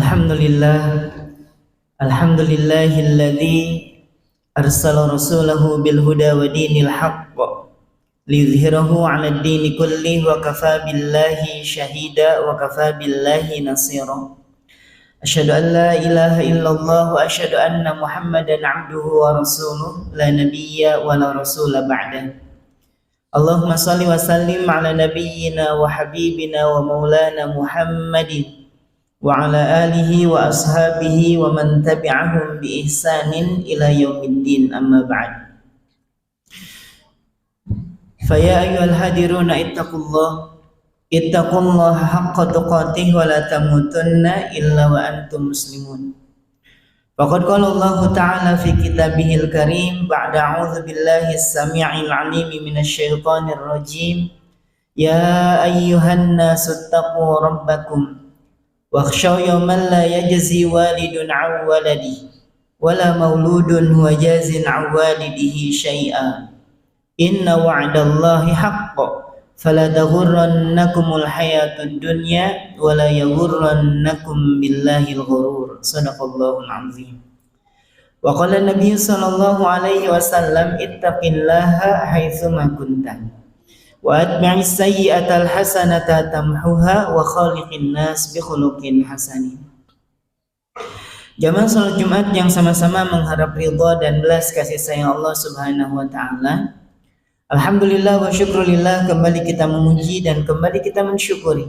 Alhamdulillah, alhamdulillahilladzi arsala rasulahu bil huda wa dinil haqq liyudhhirahu 'alad dini kullihi wa kafa billahi syahida wa kafa billahi nasira. Asyhadu an la ilaha illallah wa asyhadu anna Muhammadan 'abduhu wa rasuluh la nabiyya wa la rasula ba'dah. Allahumma shalli wa sallim 'ala nabiyyina wa habibina wa maulana Muhammadin wa ala alihi wa ashabihi wa man tabi'ahum bi ihsanin ila yaumiddin, amma ba'd. Fa ya ayyuhal hadiruna ittaqullaha haqqa tuqatih wa la tamutunna illa wa antum muslimun. Faqad qala Allah ta'ala fi kitabihil karim ba'da a'udzu billahi as-sami'il 'alim minasy syaithanir rajim. Ya ayyuhan nasu ittaqu rabbakum wakhshaw yawman la yajzi walidun 'an waladihi wala mauludun huwa jazin 'an walidihi syai'a. Inna wa'dallahi haqqun fala taghurrannakumul hayatud dunya wala yaghurrannakum billahil ghurur. Shadaqallahul 'azim. Wa qala Nabi sallallahu alaihi wasallam ittaqillaha haitsu ma kunta wa atbi'is sayyi'atal hasanata tamhuha wa khaliqin nas bi khuluqin hasanin. Jamaah salat Jumat yang sama-sama mengharap ridha dan belas kasih sayang Allah Subhanahu wa taala. Alhamdulillah wa syukrulillah, kembali kita memuji dan kembali kita mensyukuri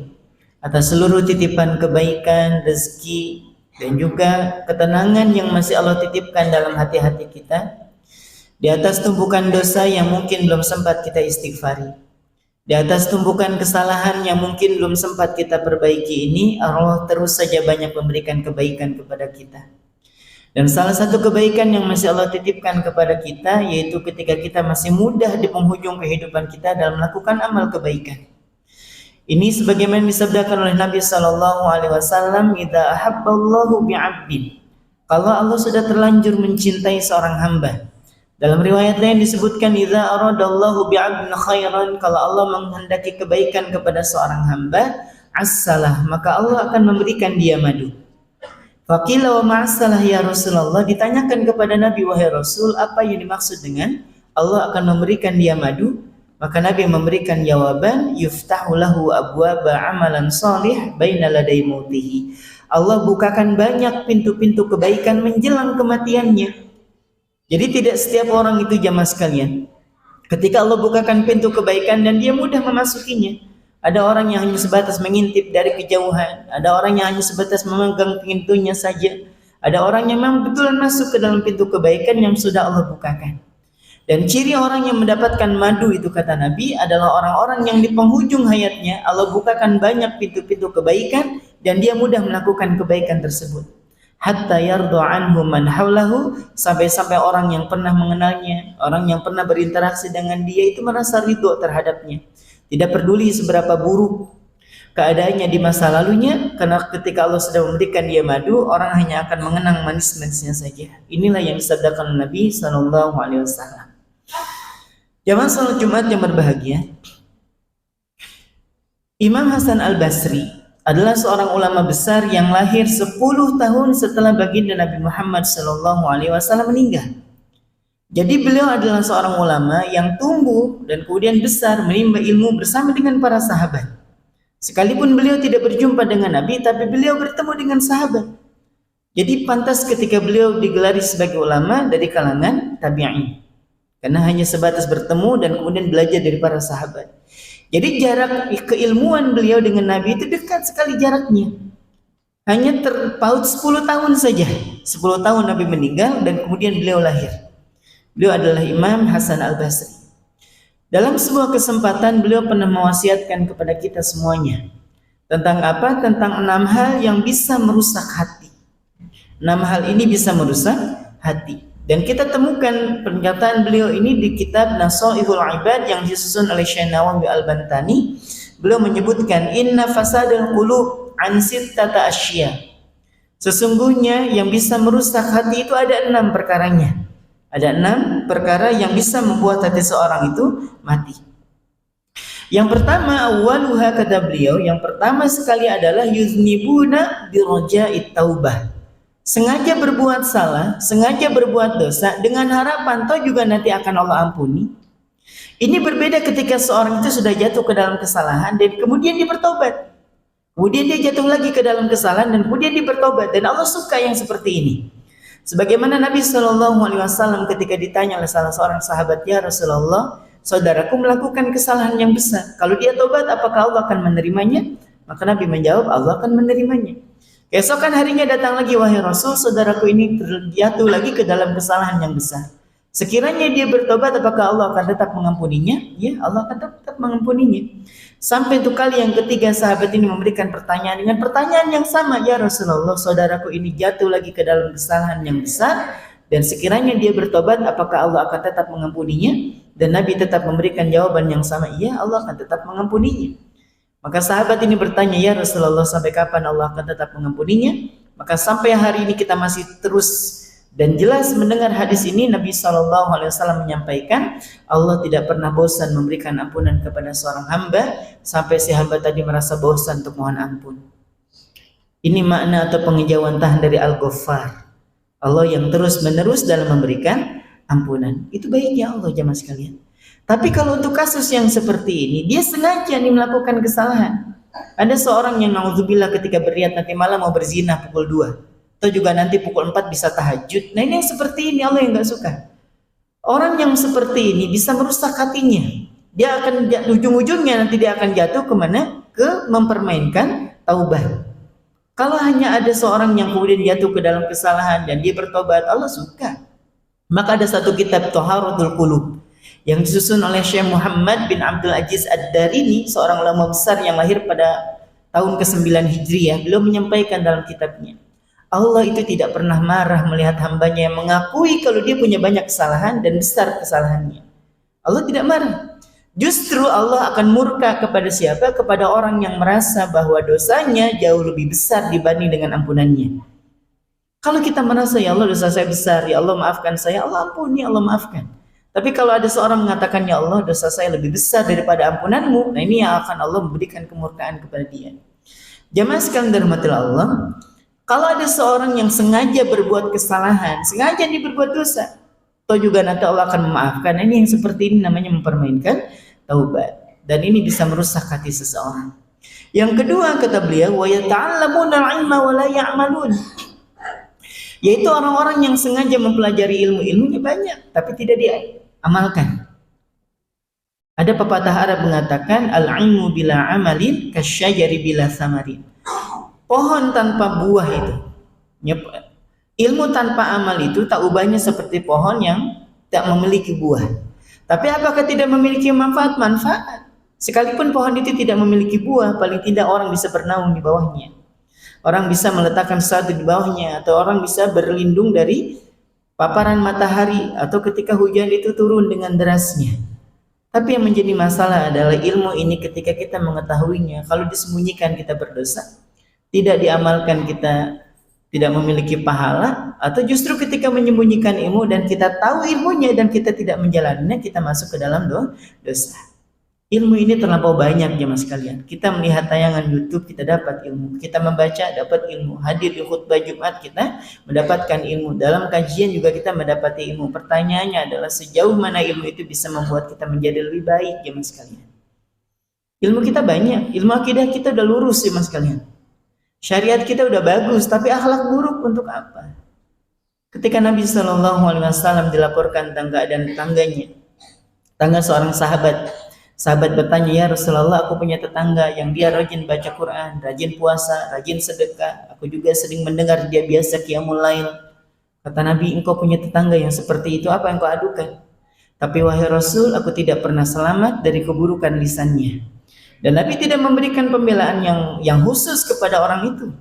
atas seluruh titipan kebaikan, rezeki dan juga ketenangan yang masih Allah titipkan dalam hati-hati kita, di atas tumpukan dosa yang mungkin belum sempat kita istighfari, di atas tumpukan kesalahan yang mungkin belum sempat kita perbaiki ini. Allah terus saja banyak memberikan kebaikan kepada kita. Dan salah satu kebaikan yang masih Allah titipkan kepada kita yaitu ketika kita masih muda di penghujung kehidupan kita dalam melakukan amal kebaikan. Ini sebagaimana disabdakan oleh Nabi sallallahu alaihi wasallam, "Idza ahabballahu bi'abdin." Kalau Allah sudah terlanjur mencintai seorang hamba. Dalam riwayat lain disebutkan, "Idza aradallahu bi'abdin khairan." Kalau Allah menghendaki kebaikan kepada seorang hamba, assalah, maka Allah akan memberikan dia madu. Faqila wa ma'assalah ya Rasulullah, ditanyakan kepada Nabi, wahai Rasul, apa yang dimaksud dengan Allah akan memberikan dia madu? Maka Nabi memberikan jawaban, yuftahu lahu abwaba amalan salih baina laday mautihi. Allah bukakan banyak pintu-pintu kebaikan menjelang kematiannya. Jadi tidak setiap orang itu, jamaah sekalian, ketika Allah bukakan pintu kebaikan dan dia mudah memasukinya. Ada orang yang hanya sebatas mengintip dari kejauhan, ada orang yang hanya sebatas memegang pintunya saja, ada orang yang memang betulan masuk ke dalam pintu kebaikan yang sudah Allah bukakan. Dan ciri orang yang mendapatkan madu itu, kata Nabi, adalah orang-orang yang di penghujung hayatnya Allah bukakan banyak pintu-pintu kebaikan dan dia mudah melakukan kebaikan tersebut. Hatta yardu anhu man haulahu, sampai-sampai orang yang pernah mengenalnya, orang yang pernah berinteraksi dengan dia itu merasa ridho terhadapnya. Tidak peduli seberapa buruk keadaannya di masa lalunya, karena ketika Allah sudah memberikan dia madu, orang hanya akan mengenang manis-manisnya saja. Inilah yang disabdakan Nabi sallallahu alaihi wasallam. Jamaah salat Jumat yang berbahagia, Imam Hasan Al-Basri adalah seorang ulama besar yang lahir 10 tahun setelah baginda Nabi Muhammad sallallahu alaihi wasallam meninggal. Jadi beliau adalah seorang ulama yang tumbuh dan kemudian besar menimba ilmu bersama dengan para sahabat. Sekalipun beliau tidak berjumpa dengan Nabi, tapi beliau bertemu dengan sahabat. Jadi pantas ketika beliau digelari sebagai ulama dari kalangan tabi'in, karena hanya sebatas bertemu dan kemudian belajar dari para sahabat. Jadi jarak keilmuan beliau dengan Nabi itu dekat sekali jaraknya. Hanya terpaut 10 tahun saja. 10 tahun Nabi meninggal dan kemudian beliau lahir. Beliau adalah Imam Hasan Al-Basri. Dalam sebuah kesempatan beliau pernah mewasiatkan kepada kita semuanya. Tentang apa? Tentang 6 hal yang bisa merusak hati. 6 hal ini bisa merusak hati. Dan kita temukan pernyataan beliau ini di kitab Nasaihul Ibad yang disusun oleh Syekh Nawawi Al-Bantani. Beliau menyebutkan, "Inna fasadul qulub an sittata asya." Sesungguhnya yang bisa merusak hati itu ada 6 perkaranya. Ada 6 perkara yang bisa membuat hati seorang itu mati. Yang pertama, awaluha kata beliau, yang pertama sekali adalah yuznibuna biroja'it taubah. Sengaja berbuat salah, sengaja berbuat dosa dengan harapan toh juga nanti akan Allah ampuni. Ini berbeda ketika seorang itu sudah jatuh ke dalam kesalahan dan kemudian dia bertobat. Kemudian dia jatuh lagi ke dalam kesalahan dan kemudian dia bertobat, dan Allah suka yang seperti ini. Sebagaimana Nabi Shallallahu Alaihi Wasallam ketika ditanya oleh salah seorang sahabat, ya Rasulullah, saudaraku melakukan kesalahan yang besar. Kalau dia tobat, apakah Allah akan menerimanya? Maka Nabi menjawab, Allah akan menerimanya. Keesokan harinya datang lagi, wahai Rasul, saudaraku ini terjatuh lagi ke dalam kesalahan yang besar. Sekiranya dia bertobat, apakah Allah akan tetap mengampuninya? Ya, Allah akan tetap mengampuninya. Sampai untuk kali yang ketiga sahabat ini memberikan pertanyaan dengan pertanyaan yang sama, ya Rasulullah, saudaraku ini jatuh lagi ke dalam kesalahan yang besar, dan sekiranya dia bertobat, apakah Allah akan tetap mengampuninya? Dan Nabi tetap memberikan jawaban yang sama, iya, Allah akan tetap mengampuninya. Maka sahabat ini bertanya, ya Rasulullah, sampai kapan Allah akan tetap mengampuninya? Maka sampai hari ini kita masih terus dan jelas mendengar hadis ini. Nabi SAW menyampaikan, Allah tidak pernah bosan memberikan ampunan kepada seorang hamba sampai si hamba tadi merasa bosan untuk mohon ampun. Ini makna atau pengejauhan tahan dari Al-Ghaffar, Allah yang terus menerus dalam memberikan ampunan. Itu baiknya Allah, jamaah sekalian. Tapi kalau untuk kasus yang seperti ini, dia sengaja melakukan kesalahan. Ada seorang yang naudzubillah ketika beriat nanti malam mau berzina pukul 2, atau juga nanti pukul 4 bisa tahajud. Nah, ini yang seperti ini Allah yang gak suka. Orang yang seperti ini bisa merusak hatinya. Dia akan ujung-ujungnya nanti dia akan jatuh kemana? Ke mempermainkan taubat. Kalau hanya ada seorang yang kemudian jatuh ke dalam kesalahan dan dia bertobat, Allah suka. Maka ada satu kitab Thaharatul Qulub yang disusun oleh Syekh Muhammad bin Abdul Aziz Ad-Darini, seorang ulama besar yang lahir pada tahun ke-9 Hijriah. Beliau menyampaikan dalam kitabnya, Allah itu tidak pernah marah melihat hambanya yang mengakui kalau dia punya banyak kesalahan dan besar kesalahannya. Allah tidak marah. Justru Allah akan murka kepada siapa? Kepada orang yang merasa bahwa dosanya jauh lebih besar dibanding dengan ampunannya. Kalau kita merasa, ya Allah dosa saya besar, ya Allah maafkan saya, Allah ampuni, Allah maafkan. Tapi kalau ada seorang mengatakan, ya Allah dosa saya lebih besar daripada ampunanmu, nah ini yang akan Allah memberikan kemurkaan kepada dia. Jamaah sekalian dirahmati Allah, kalau ada seorang yang sengaja berbuat kesalahan, sengaja dia berbuat dosa, atau juga nanti Allah akan memaafkan. Ini yang seperti ini namanya mempermainkan taubat, dan ini bisa merusak hati seseorang. Yang kedua kata beliau, wa yata'allamuna al-'ilma wa la ya'malun, yaitu orang-orang yang sengaja mempelajari ilmunya banyak tapi tidak diamalkan. Ada pepatah Arab mengatakan, al-'ilmu bila amalin kasyajari bila samarin. Pohon tanpa buah itu, ilmu tanpa amal itu tak ubahnya seperti pohon yang tak memiliki buah. Tapi apakah tidak memiliki manfaat? Manfaat. Sekalipun pohon itu tidak memiliki buah, paling tidak orang bisa bernaung di bawahnya. Orang bisa meletakkan sesuatu di bawahnya, atau orang bisa berlindung dari paparan matahari atau ketika hujan itu turun dengan derasnya. Tapi yang menjadi masalah adalah ilmu ini ketika kita mengetahuinya, kalau disembunyikan kita berdosa, tidak diamalkan kita tidak memiliki pahala, atau justru ketika menyembunyikan ilmu dan kita tahu ilmunya dan kita tidak menjalaninya, kita masuk ke dalam dosa. Ilmu ini terlampau banyak jemaah sekalian. Kita melihat tayangan YouTube kita dapat ilmu, kita membaca dapat ilmu, hadir di khutbah Jumat kita mendapatkan ilmu, dalam kajian juga kita mendapati ilmu. Pertanyaannya adalah sejauh mana ilmu itu bisa membuat kita menjadi lebih baik jemaah sekalian. Ilmu kita banyak, ilmu akidah kita udah lurus jemaah sekalian. Syariat kita udah bagus, tapi akhlak buruk untuk apa? Ketika Nabi SAW dilaporkan tentang keadaan tetangganya, tetangga seorang sahabat bertanya, ya Rasulullah, aku punya tetangga yang dia rajin baca Quran, rajin puasa, rajin sedekah, aku juga sering mendengar dia biasa qiyamul lail. Kata Nabi, engkau punya tetangga yang seperti itu, apa yang kau adukan? Tapi wahai Rasul, aku tidak pernah selamat dari keburukan lisannya. Dan Nabi tidak memberikan pembelaan yang khusus kepada orang itu.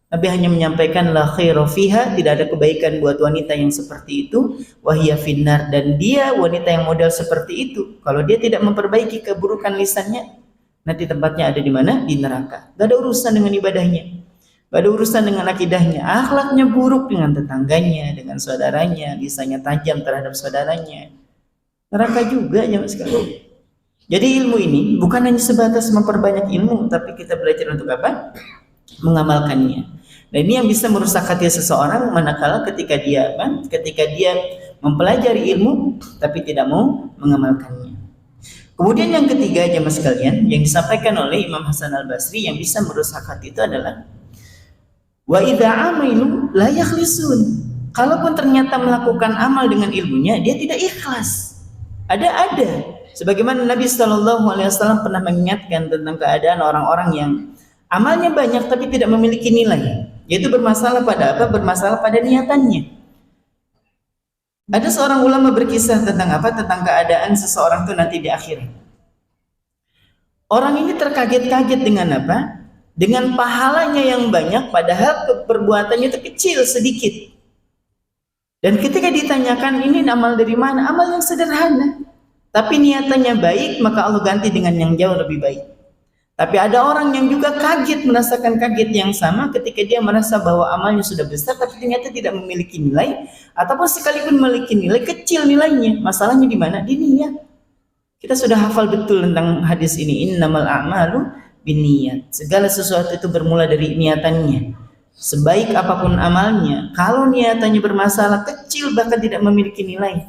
Nabi hanya menyampaikan la khaira fiha, tidak ada kebaikan buat wanita yang seperti itu, wahia finnar, dan dia wanita yang model seperti itu, kalau dia tidak memperbaiki keburukan lisannya, nanti tempatnya ada di mana? Di neraka. Gak ada urusan dengan ibadahnya, gak ada urusan dengan akidahnya, akhlaknya buruk dengan tetangganya, dengan saudaranya, lisannya tajam terhadap saudaranya, neraka juga ya sekali. Jadi ilmu ini bukan hanya sebatas memperbanyak ilmu, tapi kita belajar untuk apa? Mengamalkannya. Dan ini yang bisa merusak hati seseorang manakala ketika dia mempelajari ilmu tapi tidak mau mengamalkannya. Kemudian yang ketiga, jemaah sekalian, yang disampaikan oleh Imam Hasan Al-Basri yang bisa merusak hati itu adalah wa idza amilu la yakhlisun. Kalaupun ternyata melakukan amal dengan ilmunya, dia tidak ikhlas. Ada. Sebagaimana Nabi Shallallahu Alaihi Wasallam pernah mengingatkan tentang keadaan orang-orang yang amalnya banyak tapi tidak memiliki nilai, yaitu bermasalah pada apa? Bermasalah pada niatannya. Ada seorang ulama berkisah tentang apa? Tentang keadaan seseorang itu nanti di akhirat. Orang ini terkaget-kaget dengan apa? Dengan pahalanya yang banyak, padahal perbuatannya itu kecil, sedikit. Dan ketika ditanyakan ini amal dari mana? Amal yang sederhana. Tapi niatannya baik, maka Allah ganti dengan yang jauh lebih baik. Tapi ada orang yang juga merasakan kaget yang sama ketika dia merasa bahwa amalnya sudah besar, tapi ternyata tidak memiliki nilai, ataupun sekalipun memiliki nilai, kecil nilainya. Masalahnya di mana? Di niat. Kita sudah hafal betul tentang hadis ini, innamal a'malu binniyat. Segala sesuatu itu bermula dari niatannya. Sebaik apapun amalnya, kalau niatannya bermasalah, kecil bahkan tidak memiliki nilai,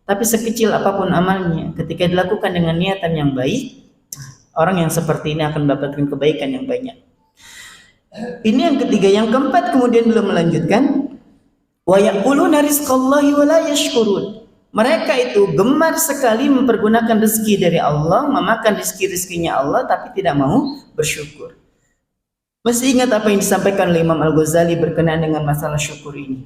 tapi sekecil apapun amalnya, ketika dilakukan dengan niatan yang baik, orang yang seperti ini akan mendapatkan kebaikan yang banyak. Ini yang ketiga. Yang keempat, kemudian beliau melanjutkan, wa yaquluna rizqallahi wa la yashkurun. Mereka itu gemar sekali mempergunakan rezeki dari Allah, memakan rezeki-rezekinya Allah, tapi tidak mau bersyukur. Masih ingat apa yang disampaikan oleh Imam Al-Ghazali berkenaan dengan masalah syukur ini?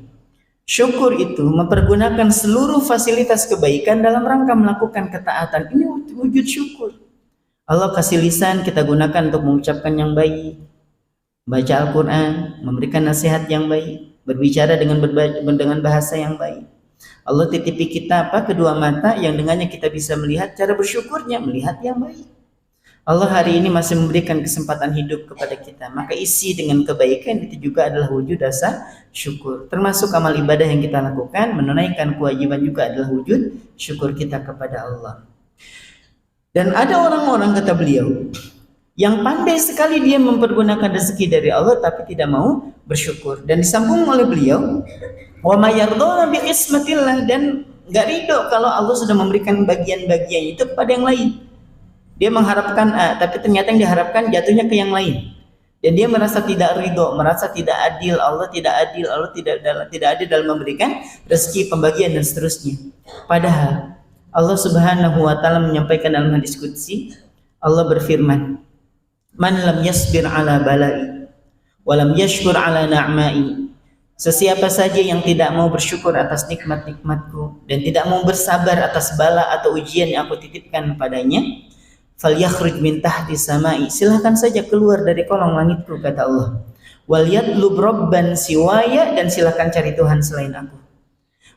Syukur itu mempergunakan seluruh fasilitas kebaikan dalam rangka melakukan ketaatan. Ini wujud syukur. Allah kasih lisan, kita gunakan untuk mengucapkan yang baik, baca Al-Quran, memberikan nasihat yang baik, berbicara dengan bahasa yang baik. Allah titipi kita kedua mata yang dengannya kita bisa melihat. Cara bersyukurnya melihat yang baik. Allah hari ini masih memberikan kesempatan hidup kepada kita, maka isi dengan kebaikan itu juga adalah wujud rasa syukur. Termasuk amal ibadah yang kita lakukan, menunaikan kewajiban juga adalah wujud syukur kita kepada Allah. Dan ada orang-orang, kata beliau, yang pandai sekali dia mempergunakan rezeki dari Allah tapi tidak mau bersyukur. Dan disambung oleh beliau, wa may yarduna bi qismatillah, dan enggak ridho kalau Allah sudah memberikan bagian-bagian itu kepada yang lain. Dia mengharapkan A, tapi ternyata yang diharapkan jatuhnya ke yang lain. Dan dia merasa tidak ridho, merasa tidak adil, Allah tidak adil dalam memberikan rezeki, pembagian dan seterusnya. Padahal Allah Subhanahu wa taala menyampaikan dalam hadis qudsi, Allah berfirman, "Man lam yasbir ala balai wa lam yashkur ala na'mai." Sesiapa saja yang tidak mau bersyukur atas nikmat-nikmatku dan tidak mau bersabar atas bala atau ujian yang aku titipkan padanya, falyakhruj min tahti samai, silahkan saja keluar dari kolong langitku, kata Allah. Wal yatlub rabban siwaya, dan silahkan cari Tuhan selain aku.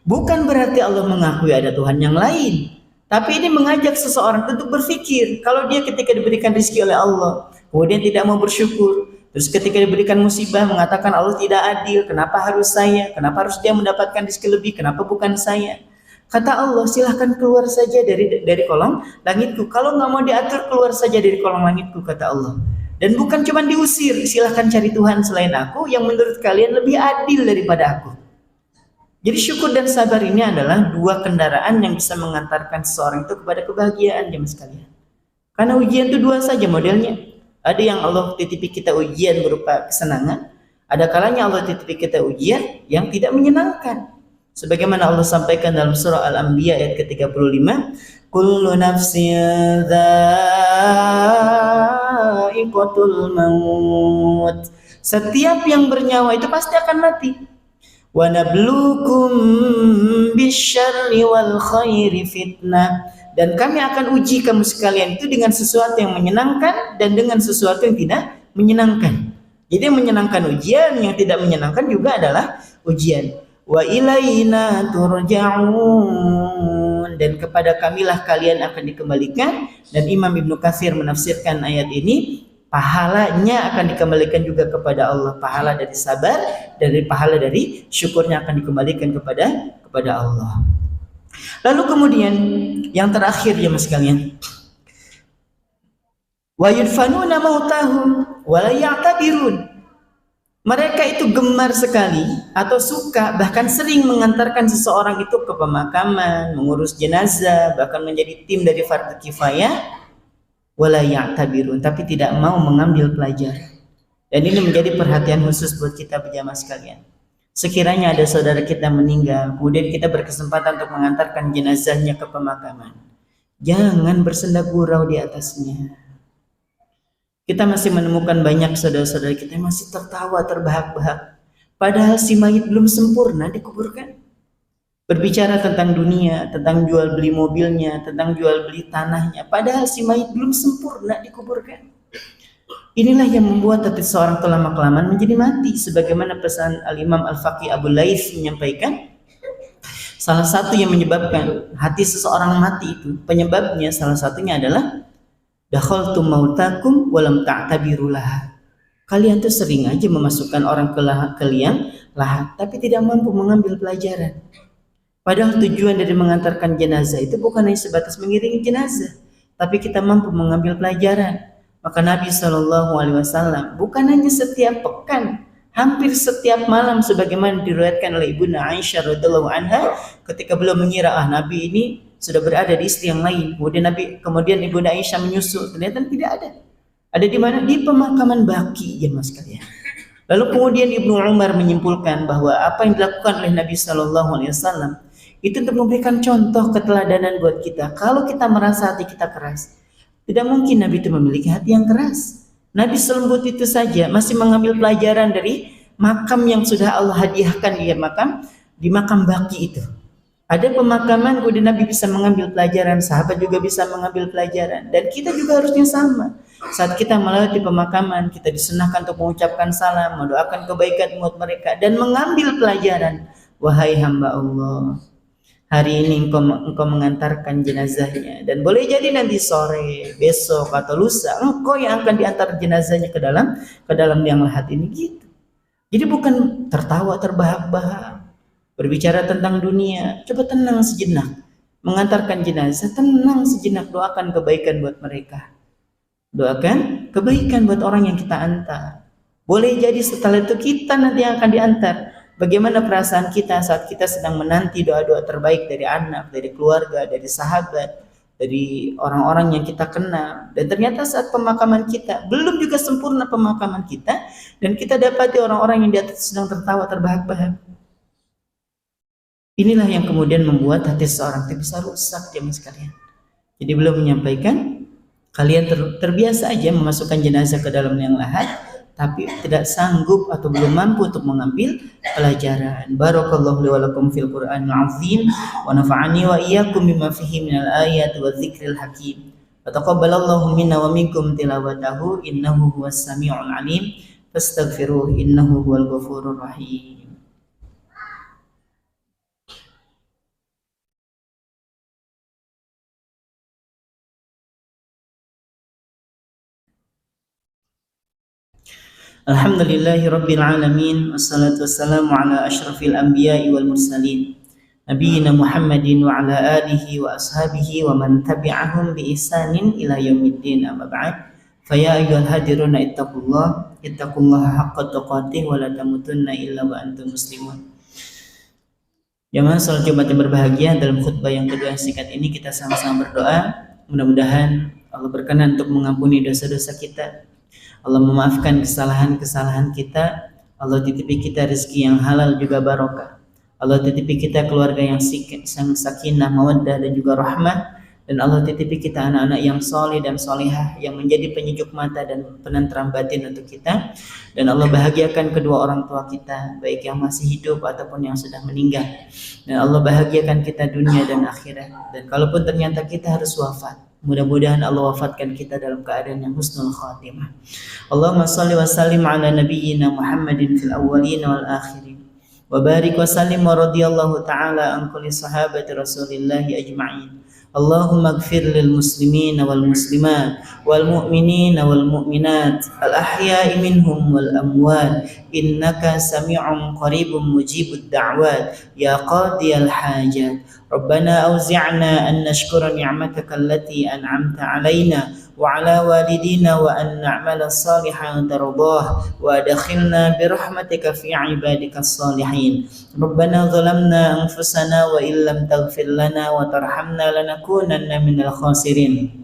Bukan berarti Allah mengakui ada Tuhan yang lain, tapi ini mengajak seseorang untuk berpikir, kalau dia ketika diberikan rezeki oleh Allah kemudian tidak mau bersyukur, terus ketika diberikan musibah mengatakan Allah tidak adil, kenapa harus saya, kenapa harus dia mendapatkan rezeki lebih, kenapa bukan saya? Kata Allah, silahkan keluar saja dari kolong langitku. Kalau nggak mau diatur, keluar saja dari kolong langitku, kata Allah. Dan bukan cuma diusir, silahkan cari Tuhan selain aku yang menurut kalian lebih adil daripada aku. Jadi syukur dan sabar ini adalah dua kendaraan yang bisa mengantarkan seseorang itu kepada kebahagiaan, jemaah sekalian. Karena ujian itu dua saja modelnya. Ada yang Allah titipi kita ujian berupa kesenangan, ada kalanya Allah titipi kita ujian yang tidak menyenangkan. Sebagaimana Allah sampaikan dalam surah Al-Anbiya ayat ke-35, kullu nafsin dha'iqatul maut. Setiap yang bernyawa itu pasti akan mati. Wa nabluukum bisyarri wal khairi fitnah. Dan kami akan uji kamu sekalian itu dengan sesuatu yang menyenangkan dan dengan sesuatu yang tidak menyenangkan. Jadi yang menyenangkan ujian, yang tidak menyenangkan juga adalah ujian. Wa ilaina turja'un, dan kepada kamilah kalian akan dikembalikan. Dan Imam Ibnu Katsir menafsirkan ayat ini, pahalanya akan dikembalikan juga kepada Allah. Pahala dari sabar, dari pahala dari syukurnya akan dikembalikan kepada Allah. Lalu kemudian yang terakhir, ya mas sekalian, Wa yudfanuna mautahum wa la ya'tabirun. Mereka itu gemar sekali atau suka bahkan sering mengantarkan seseorang itu ke pemakaman, mengurus jenazah, bahkan menjadi tim dari fardhu kifayah, wala ya'tabirun, tapi tidak mau mengambil pelajaran. Dan ini menjadi perhatian khusus buat kita berjamaah sekalian. Sekiranya ada saudara kita meninggal, kemudian kita berkesempatan untuk mengantarkan jenazahnya ke pemakaman, jangan bersenda gurau di atasnya. Kita masih menemukan banyak saudara-saudara kita yang masih tertawa terbahak-bahak, padahal si mayit belum sempurna dikuburkan. Berbicara tentang dunia, tentang jual beli mobilnya, tentang jual beli tanahnya, padahal si mayit belum sempurna dikuburkan. Inilah yang membuat hati seorang kelama-kelamaan menjadi mati, sebagaimana pesan Al-Imam Al-Faqih Abu Laits menyampaikan, salah satu yang menyebabkan hati seseorang mati itu, penyebabnya salah satunya adalah dakhaltum mautakum walam ta'tabirulah. Kalian tuh sering aja memasukkan orang ke liang lahat, tapi tidak mampu mengambil pelajaran. Padahal tujuan dari mengantarkan jenazah itu bukan hanya sebatas mengiringi jenazah, tapi kita mampu mengambil pelajaran. Maka Nabi SAW bukan hanya setiap pekan, hampir setiap malam, sebagaimana diriwayatkan oleh Ibunda Aisyah radhiyallahu anha, ketika beliau mengira Nabi ini sudah berada di istri yang lain. Kemudian Ibunda Aisyah menyusul, ternyata tidak ada. Ada di mana? Di pemakaman Baqi, ya mas kalian. Lalu kemudian Ibnu Umar menyimpulkan bahwa apa yang dilakukan oleh Nabi SAW itu untuk memberikan contoh keteladanan buat kita. Kalau kita merasa hati kita keras, tidak mungkin Nabi itu memiliki hati yang keras. Nabi selembut itu saja masih mengambil pelajaran dari makam yang sudah Allah hadiahkan di makam Baqi itu. Ada pemakaman kemudian Nabi bisa mengambil pelajaran, sahabat juga bisa mengambil pelajaran, dan kita juga harusnya sama. Saat kita melewati pemakaman, kita disunahkan untuk mengucapkan salam, mendoakan kebaikan buat mereka, dan mengambil pelajaran. Wahai hamba Allah, hari ini engkau mengantarkan jenazahnya, dan boleh jadi nanti sore, besok atau lusa engkau yang akan diantar jenazahnya ke dalam liang lahat ini, gitu. Jadi bukan tertawa terbahak-bahak, berbicara tentang dunia. Coba tenang sejenak, mengantarkan jenazah, tenang sejenak, doakan kebaikan buat mereka, doakan kebaikan buat orang yang kita antar. Boleh jadi setelah itu kita nanti yang akan diantar. Bagaimana perasaan kita saat kita sedang menanti doa-doa terbaik dari anak, dari keluarga, dari sahabat, dari orang-orang yang kita kenal. Dan ternyata saat pemakaman kita, belum juga sempurna pemakaman kita, dan kita dapati orang-orang yang di atas sedang tertawa terbahak-bahak. Inilah yang kemudian membuat hati seorang itu bisa rusak, jemaah sekalian. Jadi beliau menyampaikan, kalian terbiasa aja memasukkan jenazah ke dalam liang lahat, tapi tidak sanggup atau belum mampu untuk mengambil pelajaran. Barakallahu li wa lakum fil Qur'anil azim wa nafa'ani wa iyyakum bima fihi minal ayati wa dzikril hakim. Wa taqabbalallahu minna wa minkum tilawatahu innahu huwas samiul alim. Fastaghfiruhu innahu huwal ghafurur rahim. Alhamdulillahi Rabbil Alamin, wassalatu wassalamu ala ashrafil anbiya'i wal mursalin, Nabiyyina Muhammadin wa ala alihi wa ashabihi wa man tabi'ahum bi ihsanin ila yaumiddin, amma ba'd. Faya ayyuhal hadiruna ittaqullaha haqqa tuqatih wa la tamutunna illa wa antum muslimun. Jamaah salat Jumat yang berbahagia, dalam khutbah yang kedua yang singkat ini kita sama-sama berdoa, mudah-mudahan Allah berkenan untuk mengampuni dosa-dosa kita, Allah memaafkan kesalahan-kesalahan kita, Allah titipi kita rezeki yang halal juga barokah, Allah titipi kita keluarga yang sakinah, mawaddah dan juga rahmah, dan Allah titipi kita anak-anak yang soleh dan solehah yang menjadi penyejuk mata dan penentram batin untuk kita, dan Allah bahagiakan kedua orang tua kita, baik yang masih hidup ataupun yang sudah meninggal, dan Allah bahagiakan kita dunia dan akhirat. Dan kalaupun ternyata kita harus wafat, mudah-mudahan Allah wafatkan kita dalam keadaan yang husnul khatimah. Allahumma salli wa sallim ala nabiyyina Muhammadin fil awwalin wal akhirin. Wa barik wa sallim wa radiyallahu ta'ala an kulli sahabati Rasulillahi ajma'in. Allahumma ighfir lil muslimina wal muslimat wal mu'minina wal mu'minat al ahya'i minhum wal amwat innaka sami'un qaribun mujibud da'wat ya qadiyal hajat. Rabbana auzi'na an nashkura ni'mataka allati an'amta 'alaina وعلى والدينا وأن نعمل صالحا ترضاه وأدخلنا برحمتك في عبادك الصالحين. ربنا ظلمنا أنفسنا وإن لم تغفر لنا وترحمنا لنكونن من الخاسرين.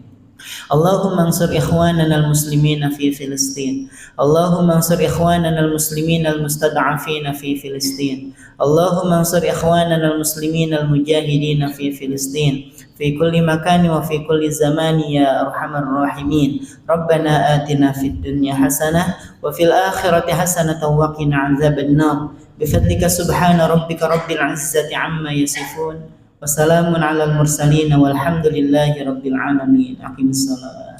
اللهم انصر إخواننا المسلمين في فلسطين. اللهم انصر إخواننا المسلمين المستضعفين في فلسطين. اللهم انصر إخواننا المسلمين المجاهدين في فلسطين في كل مكان وفي كل زمان يا أرحم الراحمين. ربنا آتنا في الدنيا حسنة وفي الآخرة حسنة وقنا عذاب النار. بفضلك سبحان ربك رب العزة عما يصفون وسلام على المرسلين والحمد لله رب العالمين. أقم الصلاة.